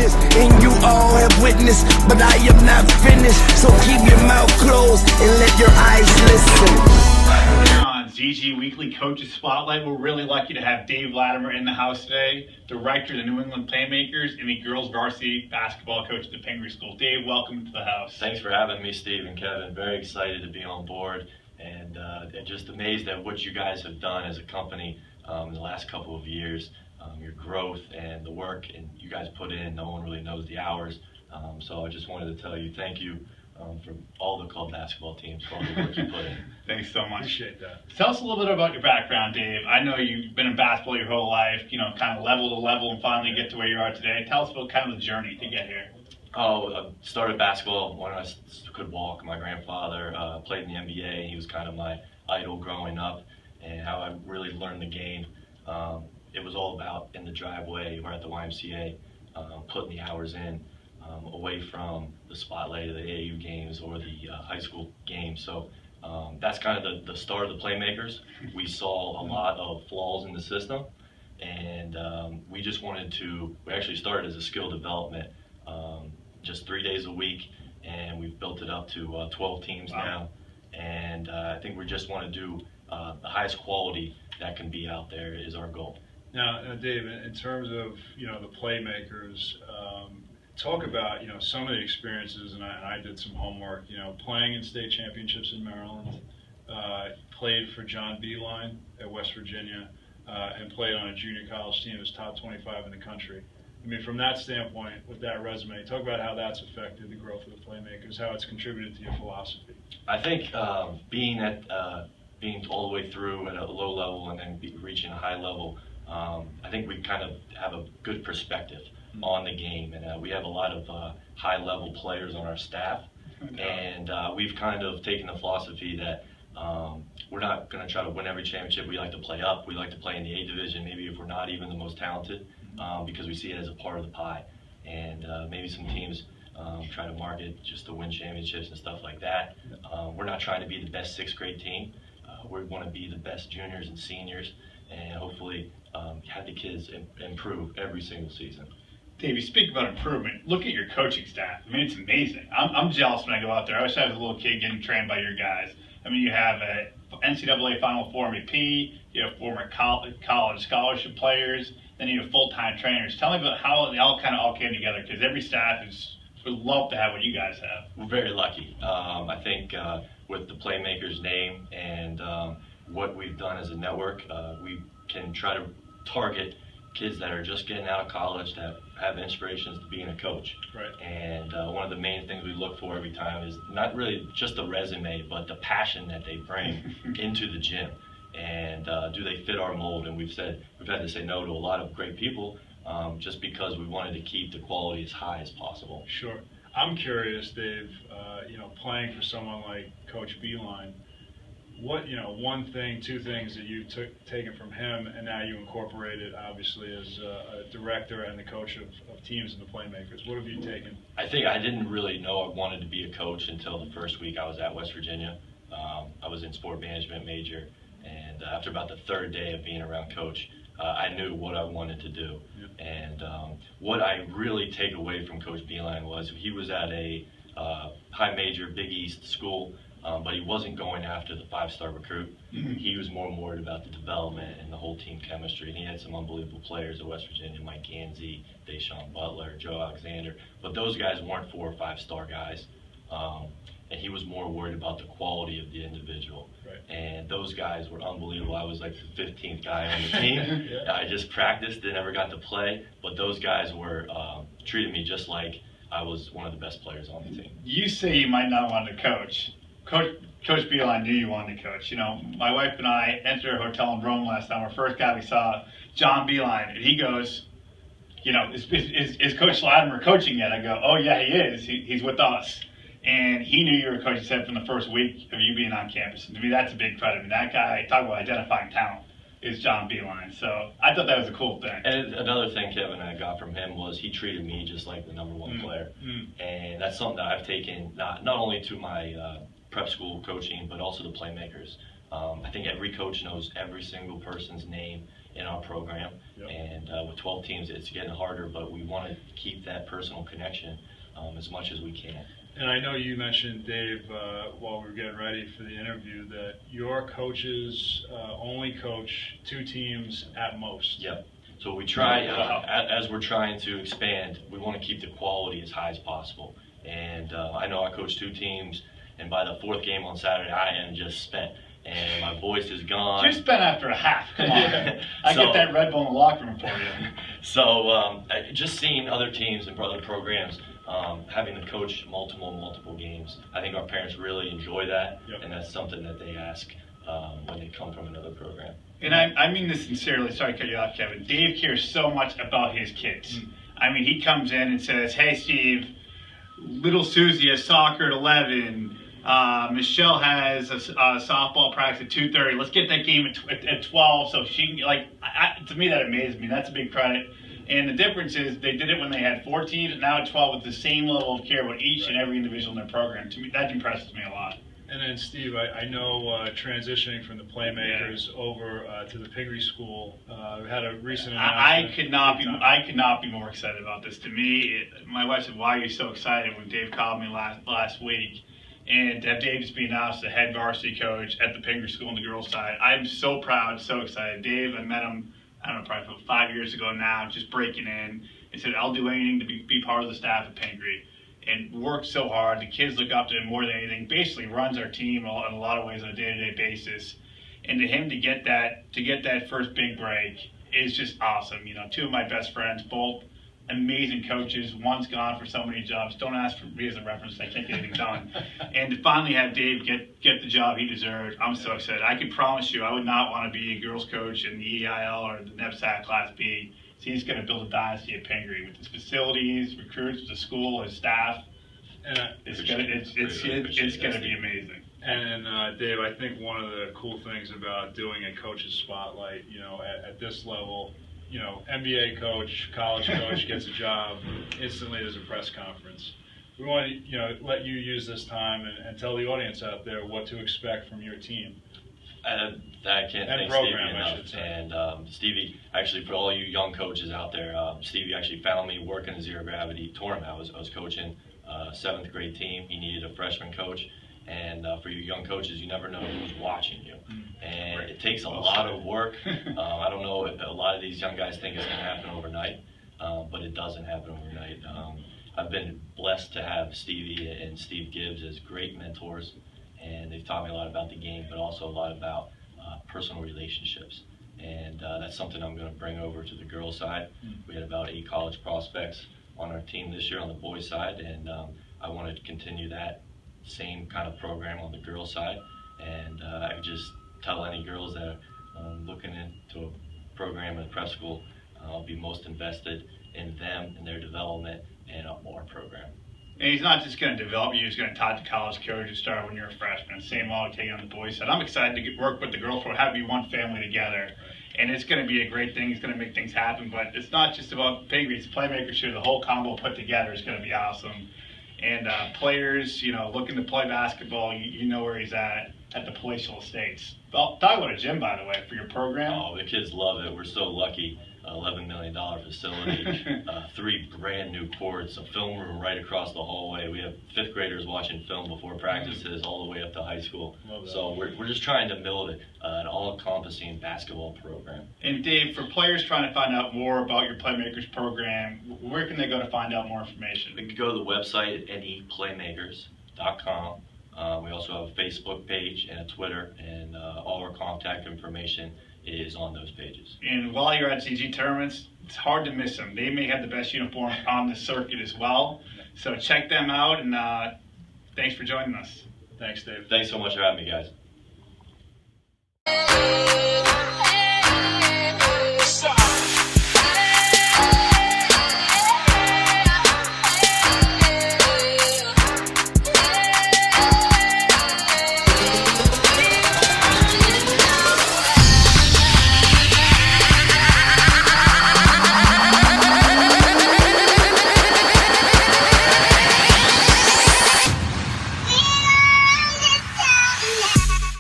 greatness, and you all have witnessed, but I am not finished. So keep your mouth closed and let your eyes listen. Here on ZG Weekly Coaches Spotlight, we're really lucky to have Dave Latimer in the house today, director of the New England Playmakers and the girls varsity basketball coach at the Pingree School. Dave, welcome to the house. Thanks for having me, Steve and Kevin. Very excited to be on board, and just amazed at what you guys have done as a company in the last couple of years. Your growth and the work and you guys put in, no one really knows the hours. So I just wanted to tell you thank you for all the club basketball teams for all the work you put in. Thanks so much. Appreciate that. Tell us a little bit about your background, Dave. I know you've been in basketball your whole life, kind of level to level and finally get to where you are today. Tell us about kind of the journey to get here. I started basketball when I could walk. My grandfather played in the NBA. He was kind of my idol growing up, and how I really learned the game. It was all about in the driveway or at the YMCA, putting the hours in, away from the spotlight of the AAU games or the high school games. So that's kind of the start of the Playmakers. We saw a lot of flaws in the system, and we actually started as a skill development, just 3 days a week, and we've built it up to 12 teams now. And I think we just want to do the highest quality that can be out there is our goal. Now, Dave, in terms of the Playmakers, talk about some of the experiences, and I did some homework. Playing in state championships in Maryland, played for John Beilein at West Virginia, and played on a junior college team as top 25 in the country. I mean, from that standpoint, with that resume, talk about how that's affected the growth of the Playmakers, how it's contributed to your philosophy. I think being all the way through at a low level and then reaching a high level, I think we kind of have a good perspective on the game, and we have a lot of high-level players on our staff, and we've kind of taken the philosophy that we're not going to try to win every championship. We like to play up. We like to play in the A division, maybe if we're not even the most talented, because we see it as a part of the pie. And maybe some teams try to market just to win championships and stuff like that. We're not trying to be the best sixth grade team. We want to be the best juniors and seniors, and hopefully have the kids improve every single season. Dave, you speak about improvement. Look at your coaching staff. I mean, it's amazing. I'm jealous when I go out there. I wish I was a little kid getting trained by your guys. I mean, you have a NCAA Final Four MVP, you have former college scholarship players, then you have full-time trainers. Tell me about how they all came together, because every staff would love to have what you guys have. We're very lucky. I think with the Playmakers name and what we've done as a network, we can try to target kids that are just getting out of college that have inspirations to being a coach. Right. And one of the main things we look for every time is not really just the resume, but the passion that they bring into the gym. And do they fit our mold? And we've had to say no to a lot of great people just because we wanted to keep the quality as high as possible. Sure. I'm curious, Dave, playing for someone like Coach Beilein, what, one thing, two things that you've taken from him and now you incorporated, obviously, as a director and the coach of teams in the Playmakers. What have you taken? I think I didn't really know I wanted to be a coach until the first week I was at West Virginia. I was in sport management major, and after about the third day of being around Coach, I knew what I wanted to do. Yep. And what I really take away from Coach Beilein was he was at a high major Big East school, but he wasn't going after the five-star recruit. Mm-hmm. He was more worried about the development and the whole team chemistry. And he had some unbelievable players at West Virginia, Mike Gansey, Deshaun Butler, Joe Alexander. But those guys weren't 4 or 5 star guys. And he was more worried about the quality of the individual. Right. And those guys were unbelievable. I was like the 15th guy on the team. Yeah. I just practiced and never got to play. But those guys were treated me just like I was one of the best players on the team. You say you might not want to coach. Coach Beilein knew you wanted to coach. My wife and I entered a hotel in Rome last time. Our first guy we saw, John Beilein, and he goes, is Coach Latimer coaching yet? I go, oh yeah, he is. He's with us. And he knew you were a coach, he said, from the first week of you being on campus. And to me, that's a big credit. I mean, that guy, talk about identifying talent, is John Beilein. So I thought that was a cool thing. And another thing, Kevin, I got from him was he treated me just like the number one player. And that's something that I've taken not only to my prep school coaching, but also the Playmakers. I think every coach knows every single person's name in our program. Yep. And with 12 teams, it's getting harder, but we want to keep that personal connection as much as we can. And I know you mentioned, Dave, while we were getting ready for the interview, that your coaches only coach 2 teams at most. Yep. So we try, as we're trying to expand, we want to keep the quality as high as possible. And I know I coach 2 teams, and by the 4th game on Saturday, I am just spent. And my voice is gone. You're spent after a half. Come on. I get that Red Bull in the locker room for you. So just seeing other teams and other programs, having to coach multiple games, I think our parents really enjoy that, Yep. and that's something that they ask when they come from another program. And I mean this sincerely. Sorry to cut you off, Kevin. Dave cares so much about his kids. I mean, he comes in and says, "Hey, Steve, little Susie has soccer at 11. Michelle has a softball practice at 2:30. Let's get that game at 12 so she can, like, to me that amazes me. That's a big credit. And the difference is they did it when they had 14 and now at 12 with the same level of care about each and every individual in their program. To me, that impresses me a lot. And then, Steve, I know transitioning from the Playmakers over to the Pingree School, we had a recent announcement. I could not be more excited about this. To me, my wife said, "Why are you so excited?" when Dave called me last week. And to have Dave just be announced the head varsity coach at the Pingree School on the girls' side, I'm so proud, so excited. Dave, I met him, I don't know, probably about 5 years ago now, just breaking in, and said, "I'll do anything to be part of the staff at Pingree." And worked so hard. The kids look up to him more than anything. Basically runs our team in a lot of ways on a day-to-day basis. And to him to get that first big break is just awesome. You know, 2 of my best friends, both amazing coaches. One's gone for so many jobs. Don't ask for me as a reference. I can't get anything done. And to finally have Dave get the job he deserved, I'm so excited. I can promise you, I would not want to be a girls coach in the EIL or the NEPSAC Class B. So he's going to build a dynasty at Pingree with his facilities, recruits, the school, his staff. And it's going to be amazing. And Dave, I think one of the cool things about doing a coach's spotlight, you know, at this level, you know, NBA coach, college coach gets a job, instantly there's a press conference. We want to, you know, let you use this time and tell the audience out there what to expect from your team. I can't thank Stevie enough. And Stevie, actually, for all you young coaches out there, Stevie actually found me working a zero gravity tournament. I was coaching a 7th grade team. He needed a freshman coach. And for you young coaches, you never know who's watching you. And it takes a lot of work. I don't know if a lot of these young guys think it's going to happen overnight, but it doesn't happen overnight. I've been blessed to have Stevie and Steve Gibbs as great mentors. And they've taught me a lot about the game, but also a lot about personal relationships. And that's something I'm going to bring over to the girls' side. We had about 8 college prospects on our team this year on the boys' side, and I want to continue that same kind of program on the girls' side. And I just tell any girls that are looking into a program in prep school, I'll be most invested in them and their development and our program. And he's not just going to develop you, he's going to talk to college coaches, start when you're a freshman. Same all taking on the boys' side. I'm excited to work with the girls, we'll have you one family together. And it's going to be a great thing. It's going to make things happen. But it's not just about Pingree, it's Playmakers here. The whole combo put together is going to be awesome. And players, you know, looking to play basketball, you know where he's at the Palatial Estates. Talk about a gym, by the way, for your program. Oh, the kids love it. We're so lucky. $11 million facility, 3 brand new courts, a film room right across the hallway. We have 5th graders watching film before practices all the way up to high school. So we're just trying to build an all-encompassing basketball program. And Dave, for players trying to find out more about your Playmakers program, where can they go to find out more information? They can go to the website at neplaymakers.com. We also have a Facebook page and a Twitter, and all our contact information is on those pages. And while you're at CG tournaments, it's hard to miss them. They may have the best uniform on the circuit as well. So check them out, and thanks for joining us. Thanks, Dave. Thanks so much for having me, guys.